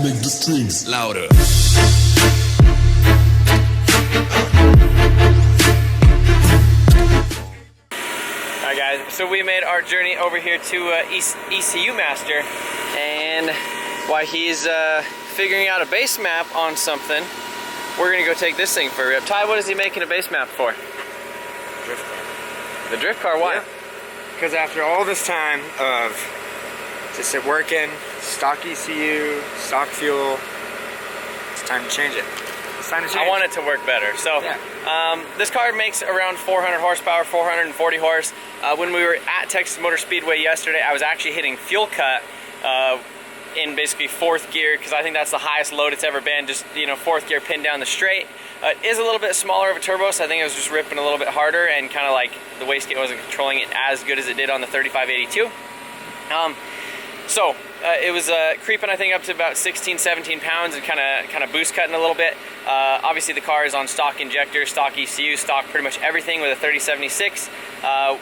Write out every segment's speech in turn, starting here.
Make the strings louder. Alright guys, so we made our journey over here to ECU Master, and while he's figuring out a base map on something, we're gonna go take this thing for a rip. Ty, what is he making a base map for? Drift car. The drift car, why? Because after all this time of just it working, stock ECU, stock fuel, it's time to change it. It's time to change. I want it to work better. So this car makes around 400 horsepower, 440 horse. When we were at Texas Motor Speedway yesterday, I was actually hitting fuel cut in basically fourth gear, because I think that's the highest load it's ever been, just, you know, fourth gear pinned down the straight. It is a little bit smaller of a turbo, so I think it was just ripping a little bit harder, and kind of like the wastegate wasn't controlling it as good as it did on the 3582. It was creeping, I think, up to about 16, 17 pounds, and kind of boost cutting a little bit. Obviously the car is on stock injector, stock ECU, stock pretty much everything, with a 3076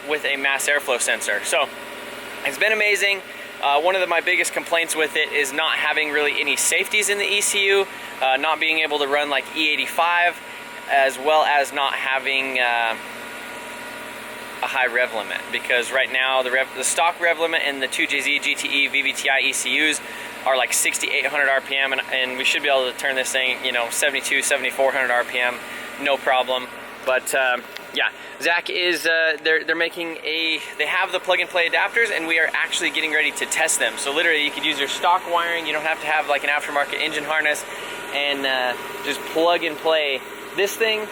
with a mass airflow sensor. So it's been amazing. One of my biggest complaints with it is not having really any safeties in the ECU, not being able to run like E85, as well as not having a high rev limit, because right now the stock rev limit in the 2JZ, GTE, vvti ECUs are like 6,800 RPM, and we should be able to turn this thing, you know, 72, 7,400 RPM, no problem. But yeah, Zach is, they're making they have the plug-and-play adapters, and we are actually getting ready to test them. So literally you could use your stock wiring, you don't have to have like an aftermarket engine harness, and just plug and play this thing.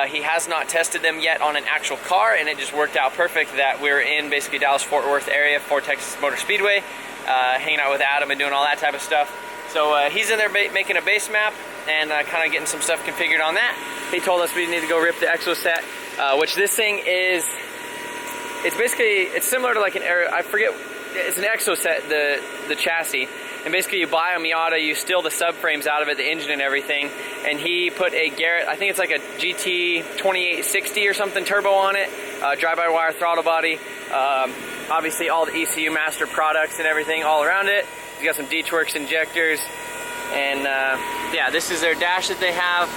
He has not tested them yet on an actual car, and it just worked out perfect that we're in basically Dallas-Fort Worth area for Texas Motor Speedway, hanging out with Adam and doing all that type of stuff. So he's in there making a base map and kind of getting some stuff configured on that. He told us we need to go rip the Exoset, which this thing is, it's similar to like an I forget, it's an Exoset, the chassis. And basically you buy a Miata, you steal the subframes out of it, the engine and everything, and he put a Garrett, I think it's like a GT 2860 or something turbo on it, drive-by-wire throttle body, obviously all the ECU Master products and everything all around it. He's got some D-Tworks injectors, and yeah, this is their dash that they have.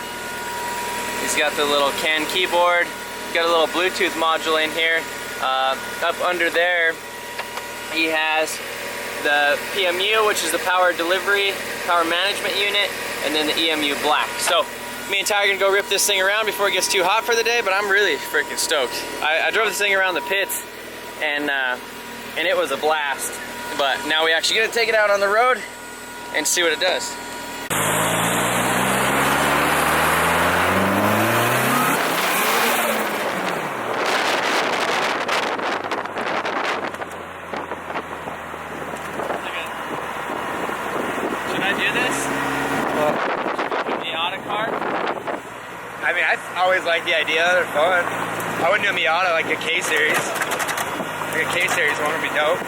He's got the little CAN keyboard, got a little Bluetooth module in here. Up under there, he has the PMU, which is the power delivery, power management unit, and then the EMU black. So me and Ty are gonna go rip this thing around before it gets too hot for the day, but I'm really freaking stoked. I drove this thing around the pits, and it was a blast. But now we actually get to take it out on the road and see what it does. I mean, I always like the idea, they're fun. I wouldn't do a Miata like a K-Series. Like a K-Series one would be dope.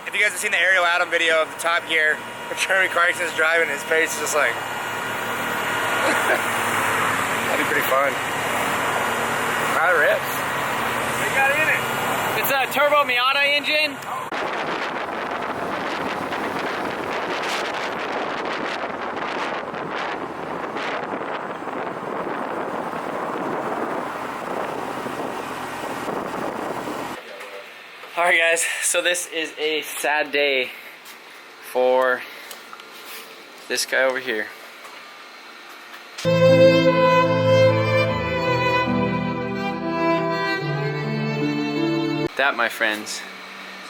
If you guys have seen the Ariel Adam video of the Top Gear, Jeremy Clarkson's driving, his face is just like, that'd be pretty fun. That rips. What you got in it? It's a turbo Miata engine. Alright guys, so this is a sad day for this guy over here. That, my friends,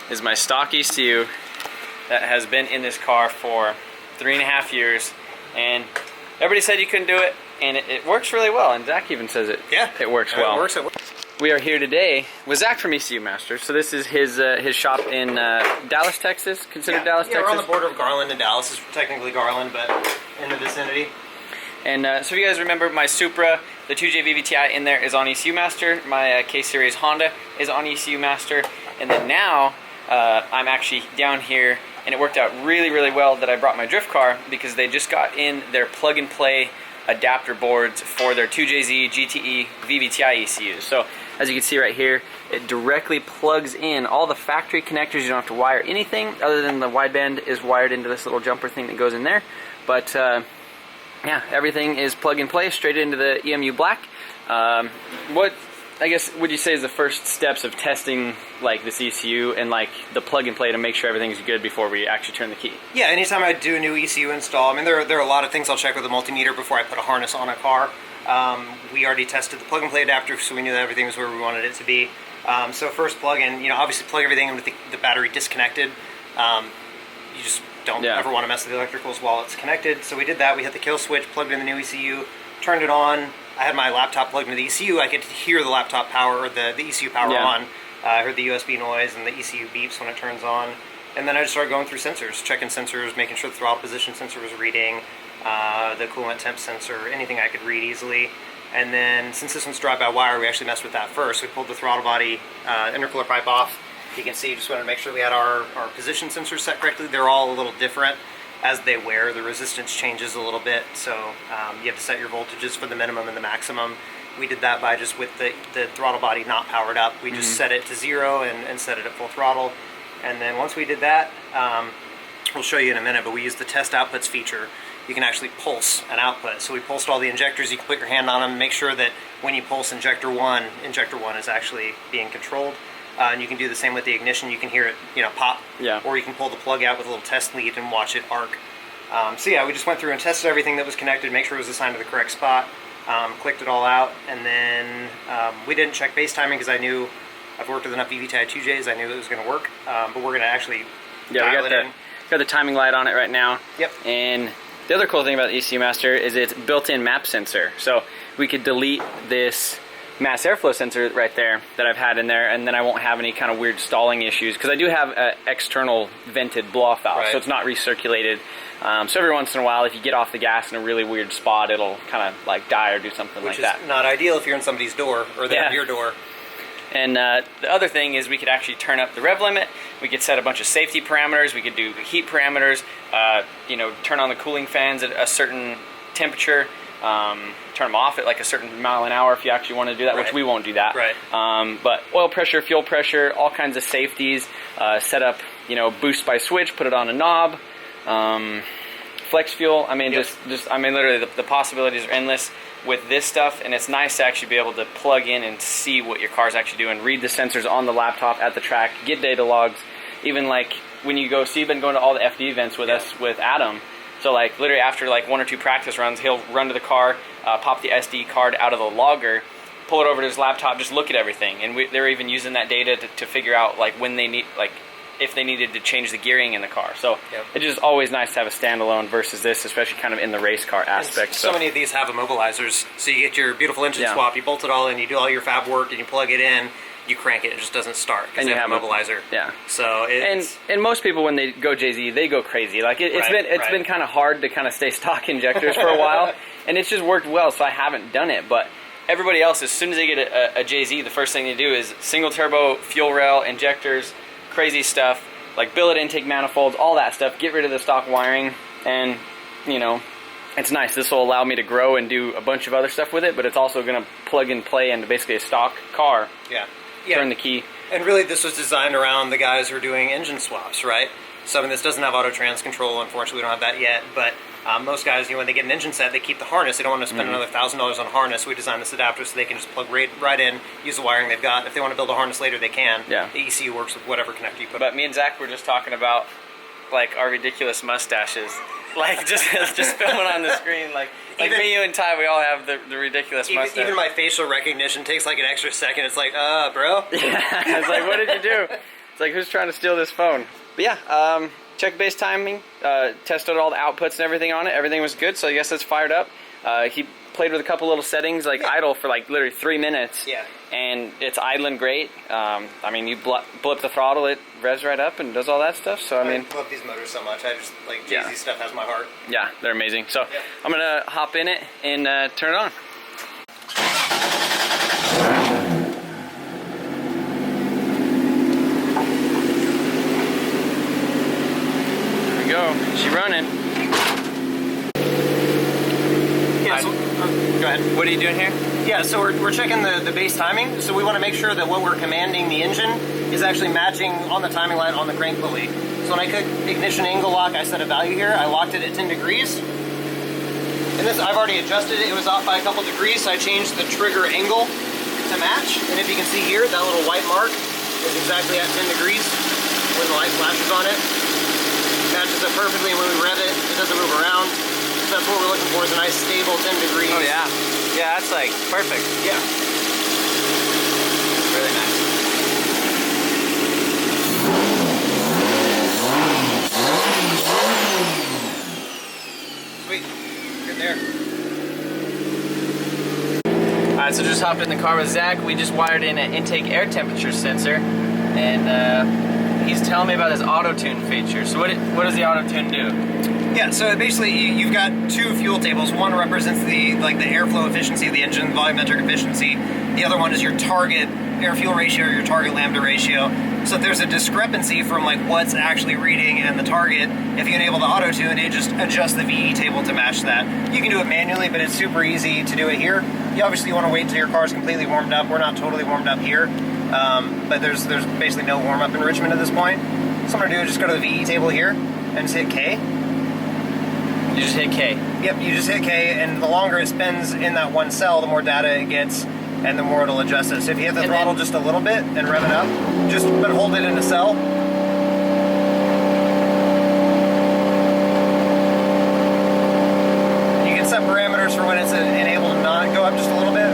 is my stock ECU that has been in this car for 3.5 years, and everybody said you couldn't do it, and it works really well, and Zach even says it. Yeah, it works well. It works. We are here today with Zach from ECU Master. So this is his shop in Dallas, Texas, considered Dallas, Texas? Yeah, we're on the border of Garland and Dallas. It's technically Garland, but in the vicinity. And so if you guys remember my Supra, The 2J vvti in there is on ECU Master. My K-Series Honda is on ECU Master. And then now, I'm actually down here, and it worked out really, really well that I brought my drift car because they just got in their plug-and-play adapter boards for their 2JZ, GTE, vvti ECUs. So as you can see right here, it directly plugs in all the factory connectors. You don't have to wire anything other than the wideband is wired into this little jumper thing that goes in there. But yeah, everything is plug and play straight into the EMU black. What I guess would you say is the first steps of testing like this ECU and like the plug and play to make sure everything's good before we actually turn the key? Yeah, anytime I do a new ECU install, I mean there are a lot of things I'll check with the multimeter before I put a harness on a car. We already tested the plug and play adapter, so we knew that everything was where we wanted it to be. So first plug in, you know, obviously plug everything in with the battery disconnected. You just don't ever want to mess with the electricals while it's connected. So we did that. We hit the kill switch, plugged in the new ECU, turned it on. I had my laptop plugged into the ECU. I could hear the laptop power, or the ECU power on. I heard the USB noise and the ECU beeps when it turns on. And then I just started going through sensors, checking sensors, making sure the throttle position sensor was reading, the coolant temp sensor, anything I could read easily. And then since this one's drive-by-wire, we actually messed with that first. We pulled the throttle body intercooler pipe off. You can see, just wanted to make sure we had our position sensors set correctly. They're all a little different. As they wear, the resistance changes a little bit, so you have to set your voltages for the minimum and the maximum. We did that by just with the throttle body not powered up. We just set it to 0 and set it at full throttle. And then once we did that, we'll show you in a minute, but we used the test outputs feature. You can actually pulse an output. So we pulsed all the injectors. You can put your hand on them, make sure that when you pulse injector 1 is actually being controlled. And you can do the same with the ignition. You can hear it, you know, pop. Yeah. Or you can pull the plug out with a little test lead and watch it arc. So yeah, we just went through and tested everything that was connected, make sure it was assigned to the correct spot, clicked it all out, and then we didn't check base timing because I knew I've worked with enough vvti 2Js. I knew it was going to work. But we're going to actually dial it in. Got the timing light on it right now. Yep. And the other cool thing about the ECU Master is it's built-in map sensor. So we could delete this mass airflow sensor right there that I've had in there, and then I won't have any kind of weird stalling issues because I do have an external vented blow-off valve, so it's not recirculated. So every once in a while, if you get off the gas in a really weird spot, it'll kind of like die or do something like that. Which is not ideal if you're in somebody's door or they have your door. And the other thing is we could actually turn up the rev limit. We could set a bunch of safety parameters. We could do heat parameters. You know, turn on the cooling fans at a certain temperature. Turn them off at like a certain mile an hour if you actually want to do that, which we won't do that. But oil pressure, fuel pressure, all kinds of safeties. Set up, you know, boost by switch. Put it on a knob. Flex fuel. I mean, I mean, literally the possibilities are endless with this stuff, and it's nice to actually be able to plug in and see what your car's actually doing, read the sensors on the laptop at the track, get data logs. Even like when you go, so you've been going to all the FD events with us with Adam. So like literally after like 1 or 2 practice runs, he'll run to the car, pop the SD card out of the logger, pull it over to his laptop, just look at everything. And they're even using that data to figure out like when they need, like if they needed to change the gearing in the car. So it's just always nice to have a standalone versus this, especially kind of in the race car aspect. So many of these have immobilizers. So you get your beautiful engine swap, you bolt it all in, you do all your fab work, and you plug it in, you crank it, it just doesn't start because you have an immobilizer. So it's, and most people when they go JZ, they go crazy. Like it's been kind of hard to kind of stay stock injectors for a while, and it's just worked well. So I haven't done it, but everybody else, as soon as they get a JZ, the first thing they do is single turbo fuel rail injectors, crazy stuff like billet intake manifolds, all that stuff. Get rid of the stock wiring, and you know, it's nice. This will allow me to grow and do a bunch of other stuff with it, but it's also going to plug and play into basically a stock car. Turn the key. And really this was designed around the guys who are doing engine swaps, right? So I mean, this doesn't have auto trans control, unfortunately we don't have that yet, but most guys, you know, when they get an engine set, they keep the harness. They don't want to spend another $1,000 on a harness. So we designed this adapter so they can just plug right in, use the wiring they've got. If they want to build a harness later, they can. The ECU works with whatever connector you put. But me and Zach were just talking about like our ridiculous mustaches. Like just filming on the screen, like even, me, you, and Ty, we all have the ridiculous mustache. Even my facial recognition takes like an extra second. It's like, bro. It's like, what did you do? It's like, who's trying to steal this phone? But yeah, check base timing, tested all the outputs and everything on it. Everything was good, so I guess it's fired up. He played with a couple little settings, like idle for like literally 3 minutes. And it's idling great. I mean, you blip the throttle, it revs right up and does all that stuff. So I mean, love these motors so much. I just like JZ stuff has my heart. Yeah, they're amazing. So I'm gonna hop in it and turn it on. what are you doing here? Yeah, so we're checking the base timing. So we want to make sure that what we're commanding the engine is actually matching on the timing line on the crank pulley. So when I click ignition angle lock, I set a value here. I locked it at 10 degrees. And this, I've already adjusted it. It was off by a couple degrees, so I changed the trigger angle to match. And if you can see here, that little white mark is exactly at 10 degrees when the light flashes on it. Matches it perfectly. When we rev it, it doesn't move around. So that's what we're looking for, is a nice stable 10 degrees. Oh yeah. Yeah, that's like perfect. Yeah. Really nice. Sweet. Good there. Alright, so just hopped in the car with Zach. We just wired in an intake air temperature sensor, and he's telling me about his auto-tune feature. So what does the auto-tune do? Yeah, so basically you've got two fuel tables. One represents the airflow efficiency of the engine, volumetric efficiency. The other one is your target air-fuel ratio or your target lambda ratio. So if there's a discrepancy from like what's actually reading and the target, if you enable the auto-tune, it just adjusts the VE table to match that. You can do it manually, but it's super easy to do it here. You obviously want to wait until your car's completely warmed up. We're not totally warmed up here, but there's basically no warm-up enrichment at this point. So what I'm going to do is just go to the VE table here and just hit K. You just hit K. Yep, you just hit K, and the longer it spends in that one cell, the more data it gets, and the more it'll adjust it. So if you hit the throttle just a little bit and rev it up, but hold it in a cell. You can set parameters for when it's enabled to not go up just a little bit.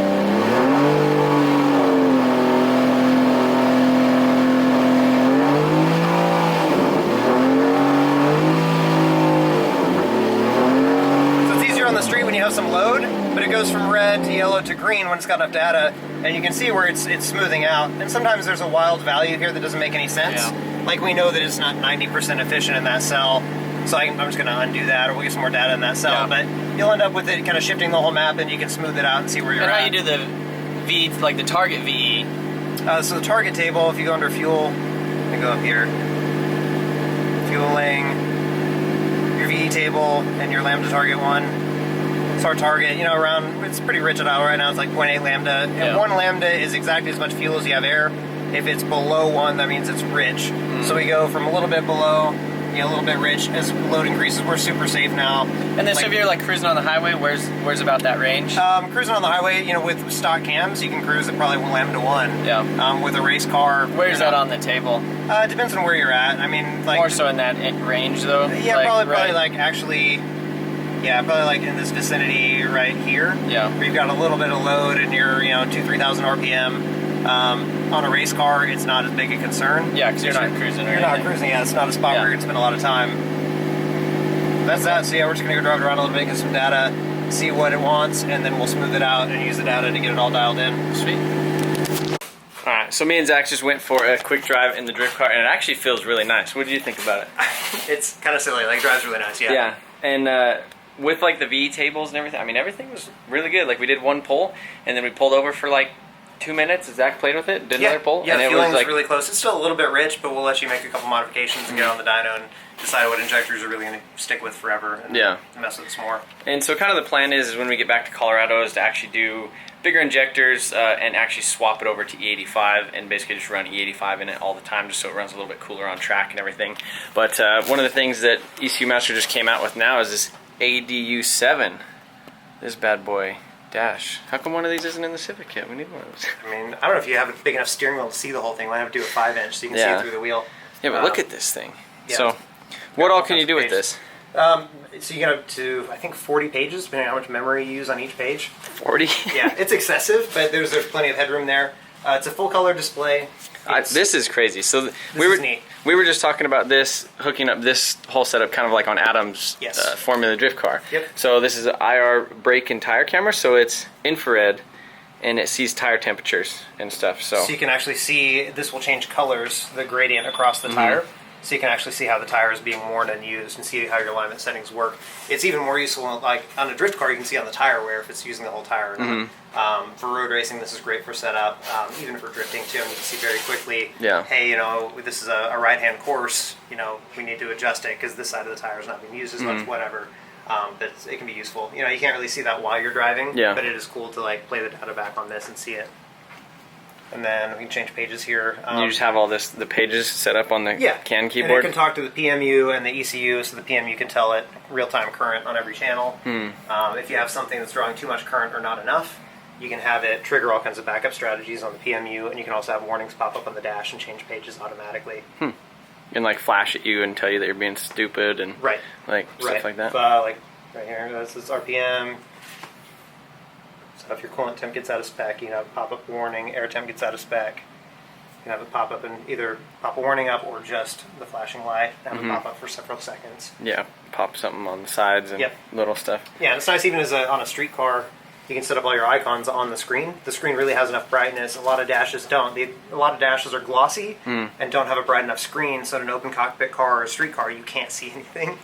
When you have some load, but it goes from red to yellow to green when it's got enough data, and you can see where it's smoothing out. And sometimes there's a wild value here that doesn't make any sense. Yeah. Like we know that it's not 90% efficient in that cell, so I'm just going to undo that, or we'll get some more data in that cell. Yeah. But you'll end up with it kind of shifting the whole map, and you can smooth it out and see where you're and at. how you do the V, like the target VE? So the target table, if you go under fuel, and go up here, fueling, your VE table, and your lambda target one. So our target, you know, around, it's pretty rich at idle right now, it's like 0.8 lambda. And 1 lambda is exactly as much fuel as you have air. If it's below 1, that means it's rich. So we go from a little bit below, you know, a little bit rich. As load increases, we're super safe now. And then so if you're like cruising on the highway, where's about that range? Cruising on the highway, you know, with stock cams, you can cruise at probably lambda 1. Yeah. With a race car. Where's that on the table? It depends on where you're at. I mean, like... More so in that range, though? Yeah, like, probably like actually... Yeah, probably like in this vicinity right here. Yeah. Where you've got a little bit of load and you're, you know, 2,000-3,000 RPM. On a race car, it's not as big a concern. Yeah, because you're not cruising or anything. You're not cruising, yeah. It's not a spot where you're going to spend a lot of time. That's that. So yeah, we're just going to go drive it around a little bit, get some data, see what it wants, and then we'll smooth it out and use the data to get it all dialed in. Sweet. Alright, so me and Zach just went for a quick drive in the drift car, and it actually feels really nice. What do you think about it? It's kind of silly. Like, it drives really nice, yeah. Yeah, and with like the VE tables and everything, I mean, everything was really good. Like, we did one pull, and then we pulled over for like 2 minutes. Zach played with it, did another pull. Yeah, and the it was like really close. It's still a little bit rich, but we'll let you make a couple modifications and get on the dyno and decide what injectors are really going to stick with forever and mess with some more. And so kind of the plan is when we get back to Colorado is to actually do bigger injectors and actually swap it over to E85 and basically just run E85 in it all the time just so it runs a little bit cooler on track and everything. But one of the things that ECU Master just came out with now is this ADU7. This bad boy dash. How come one of these isn't in the Civic yet? We need one of those. I mean, I don't know if you have a big enough steering wheel to see the whole thing. We have to do a 5-inch so you can see it through the wheel. Yeah, but look at this thing. Yeah. So, what all can you do with this? So you get up to, I think, 40 pages, depending on how much memory you use on each page. 40? Yeah, it's excessive, but there's plenty of headroom there. It's a full color display. This is crazy. So neat. We were just talking about this, hooking up this whole setup kind of like on Adam's Formula Drift car. Yep. So this is an IR brake and tire camera, so it's infrared, and it sees tire temperatures and stuff. So you can actually see, this will change colors, the gradient across the tire. So you can actually see how the tire is being worn and used and see how your alignment settings work. It's even more useful, like on a drift car, you can see on the tire wear if it's using the whole tire or not. For road racing, this is great for setup, even for drifting too. And you can see very quickly, hey, you know, this is a right-hand course, you know, we need to adjust it because this side of the tire is not being used as much, whatever. but it can be useful. You know, you can't really see that while you're driving, Yeah. but it is cool to like play the data back on this and see it. And then we can change pages here. You just have all the pages set up on the CAN keyboard? And it can talk to the PMU and the ECU, so the PMU can tell it real-time current on every channel. If you have something that's drawing too much current or not enough, you can have it trigger all kinds of backup strategies on the PMU, and you can also have warnings pop up on the dash and change pages automatically. And like flash at you and tell you that you're being stupid and stuff like that? Like right here, this is RPM. So if your coolant temp gets out of spec, you can have a pop-up warning. Air temp gets out of spec, you can have it pop up and either pop a warning up or just the flashing light have it pop up for several seconds. Yeah, pop something on the sides and little stuff. Yeah, and it's nice even as on a street car. You can set up all your icons on the screen. The screen really has enough brightness. A lot of dashes don't. A lot of dashes are glossy and don't have a bright enough screen, so in an open cockpit car or a street car, you can't see anything,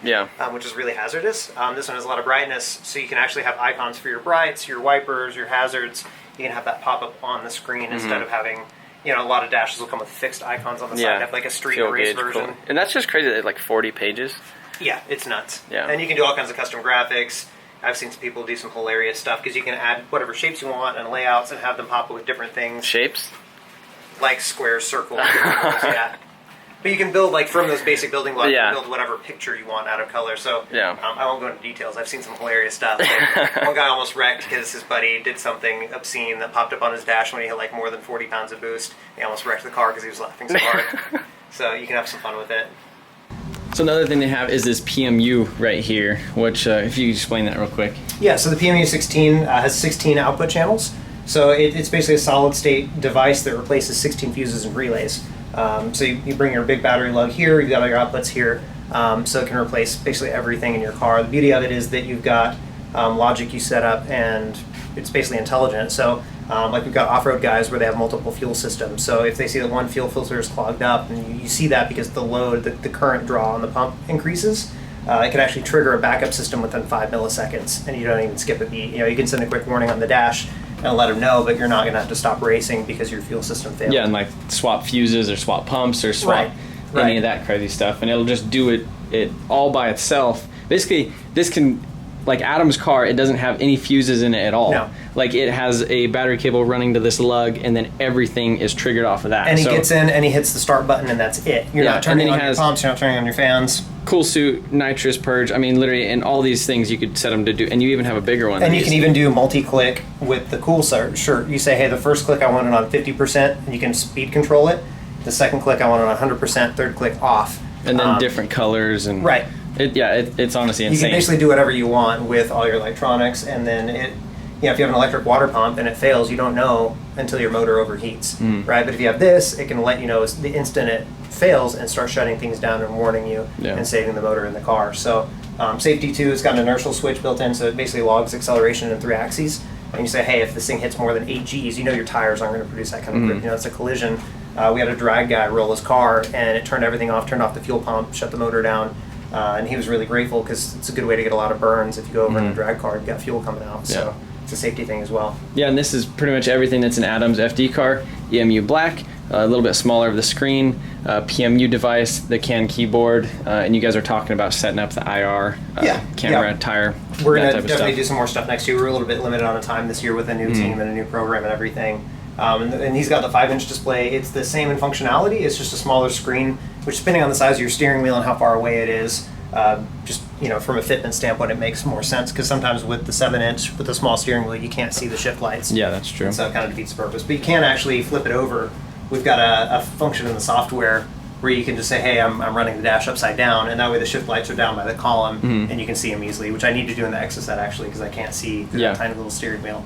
which is really hazardous. This one has a lot of brightness, so you can actually have icons for your brights, your wipers, your hazards. You can have that pop up on the screen instead of having, you know, a lot of dashes will come with fixed icons on the side. Have like a street race version. Cool. And that's just crazy that like 40 pages. Yeah, it's nuts. Yeah. And you can do all kinds of custom graphics. I've seen some people do some hilarious stuff because you can add whatever shapes you want and layouts and have them pop up with different things. Shapes? Like squares, circles, yeah. But you can build, like, from those basic building blocks, you can build whatever picture you want out of color. So I won't go into details. I've seen some hilarious stuff. Like, one guy almost wrecked because his buddy did something obscene that popped up on his dash when he hit, like, more than 40 pounds of boost. He almost wrecked the car because he was laughing so hard. So you can have some fun with it. So another thing they have is this PMU right here, which if you could explain that real quick. Yeah, so the PMU 16 has 16 output channels. So it's basically a solid state device that replaces 16 fuses and relays. So you bring your big battery lug here, you've got all your outputs here, so it can replace basically everything in your car. The beauty of it is that you've got logic you set up, and it's basically intelligent. So like we've got off-road guys where they have multiple fuel systems. So if they see that one fuel filter is clogged up, and you see that because the load, the current draw on the pump increases, it can actually trigger a backup system within 5 milliseconds, and you don't even skip a beat. You know, you can send a quick warning on the dash and let them know, but you're not going to have to stop racing because your fuel system failed. Yeah, and like swap fuses or swap pumps or swap any of that crazy stuff, and it'll just do it all by itself. Basically, this can, like Adam's car, it doesn't have any fuses in it at all. No. Like it has a battery cable running to this lug, and then everything is triggered off of that. And he gets in and he hits the start button, and that's it. You're not turning on your pumps, you're not turning on your fans. Cool suit, nitrous purge. I mean, literally, and all these things you could set them to do, and you even have a bigger one. And you can even do multi-click with the cool shirt. You say, hey, the first click I want it on 50%, and you can speed control it. The second click I want it on 100%. Third click off. And then different colors and it's honestly insane. You can basically do whatever you want with all your electronics, and then if you have an electric water pump and it fails, you don't know until your motor overheats, right? But if you have this, it can let you know the instant it fails and start shutting things down and warning you and saving the motor in the car. So safety too, it's got an inertial switch built in, so it basically logs acceleration in 3 axes. And you say, hey, if this thing hits more than 8 Gs, you know your tires aren't going to produce that kind of grip. You know, it's a collision. We had a drag guy roll his car, and it turned everything off, turned off the fuel pump, shut the motor down. And he was really grateful because it's a good way to get a lot of burns. If you go over in a drag car, you've got fuel coming out. So it's a safety thing as well. Yeah, and this is pretty much everything that's in Adam's FD car. EMU black, a little bit smaller of the screen, PMU device, the CAN keyboard, and you guys are talking about setting up the IR camera, tire, we're going to definitely do some more stuff next year. We're a little bit limited on time this year with a new team and a new program and everything. And he's got the 5-inch display. It's the same in functionality. It's just a smaller screen, which depending on the size of your steering wheel and how far away it is, just from a fitment standpoint, it makes more sense because sometimes with the 7-inch with the small steering wheel, you can't see the shift lights. Yeah, that's true. And so it kind of defeats the purpose. But you can actually flip it over. We've got a function in the software where you can just say, hey, I'm running the dash upside down, and that way the shift lights are down by the column, and you can see them easily, which I need to do in the Exoset actually because I can't see through that tiny little steering wheel.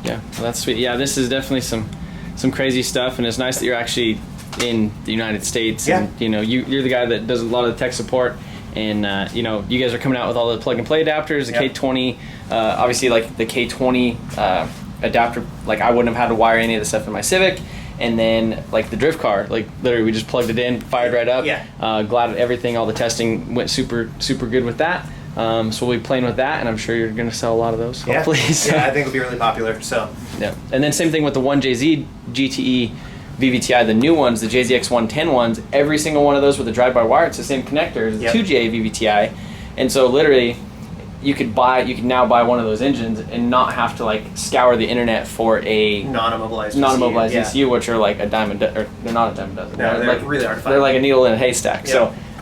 Yeah, well, that's sweet. Yeah, this is definitely some crazy stuff, and it's nice that you're actually in the United States. Yeah. And, you're the guy that does a lot of the tech support, and you guys are coming out with all the plug and play adapters, the K20, obviously like the K20 adapter. Like I wouldn't have had to wire any of the stuff in my Civic. And then like the drift car, like literally we just plugged it in, fired right up. Glad everything, all the testing went super good with that. So we'll be playing with that, and I'm sure you're going to sell a lot of those, hopefully. So. Yeah, I think it'll be really popular. So. Yeah, and then same thing with the 1JZ GTE VVTi, the new ones, the JZX 110 ones. Every single one of those with a drive-by wire, it's the same connector, it's a 2J VVTi, and so literally, you could now buy one of those engines and not have to like scour the internet for a non-immobilized ECU, which are like a dime or they're not a dime a dozen. No, they're like, really hard to find. They're like a needle in a haystack. Yeah.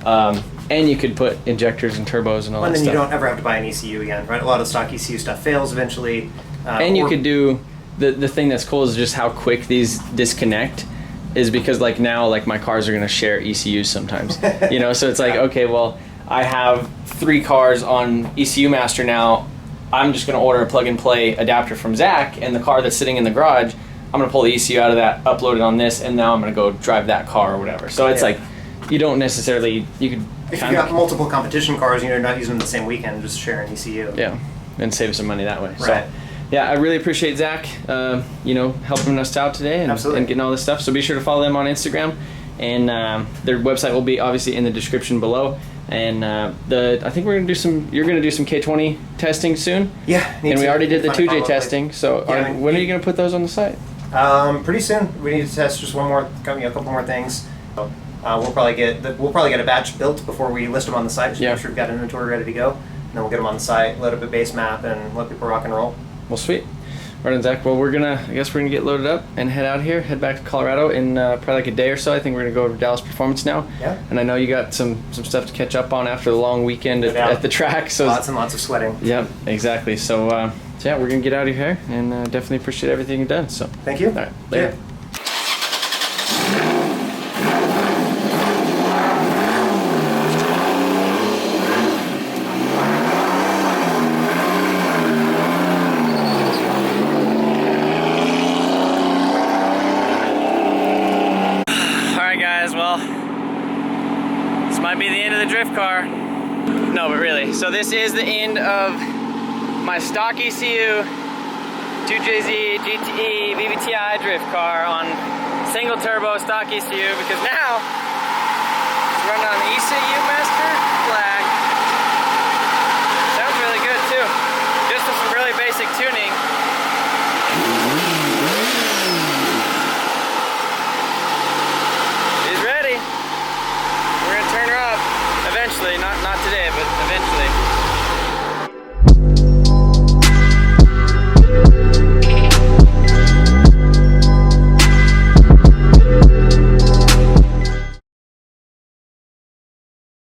So, and you could put injectors and turbos and all that and then stuff. you don't ever have to buy an ECU again, right? A lot of stock ECU stuff fails eventually. And you could do the thing that's cool is just how quick these disconnect. Is because like now like my cars are gonna share ECUs sometimes, you know. So it's like, okay, well, I have 3 cars on ECU Master now. I'm just gonna order a plug and play adapter from Zach, and the car that's sitting in the garage, I'm gonna pull the ECU out of that, upload it on this, and now I'm gonna go drive that car or whatever. So it's like, you don't necessarily, you could. If you got multiple competition cars, you know, not using them the same weekend, just share an ECU. Yeah, and save some money that way. Right. So, yeah, I really appreciate Zach, you know, helping us out today and getting all this stuff. So be sure to follow them on Instagram, and their website will be obviously in the description below. And I think we're gonna do some. You're gonna do some K20 testing soon. Yeah, and we already did the 2J testing. So when are you gonna put those on the site? Pretty soon. We need to test just a couple more things. So, we'll probably get a batch built before we list them on the site. Just make sure we've got inventory ready to go, and then we'll get them on the site, load up a base map, and let people rock and roll. Well, sweet. Right on, Zach. Well, I guess we're gonna get loaded up and head back to Colorado in probably like a day or so. I think we're gonna go to Dallas Performance now. Yeah. And I know you got some stuff to catch up on after the long weekend at the track. So lots and lots of sweating. Yep, exactly. So yeah, we're gonna get out of here, and definitely appreciate everything you've done. So thank you. All right, later. Yeah. Well, this might be the end of the drift car. No, but really. So this is the end of my stock ECU 2JZ GTE vvti drift car on single turbo stock ECU, because now it's running on the ECU Master Black.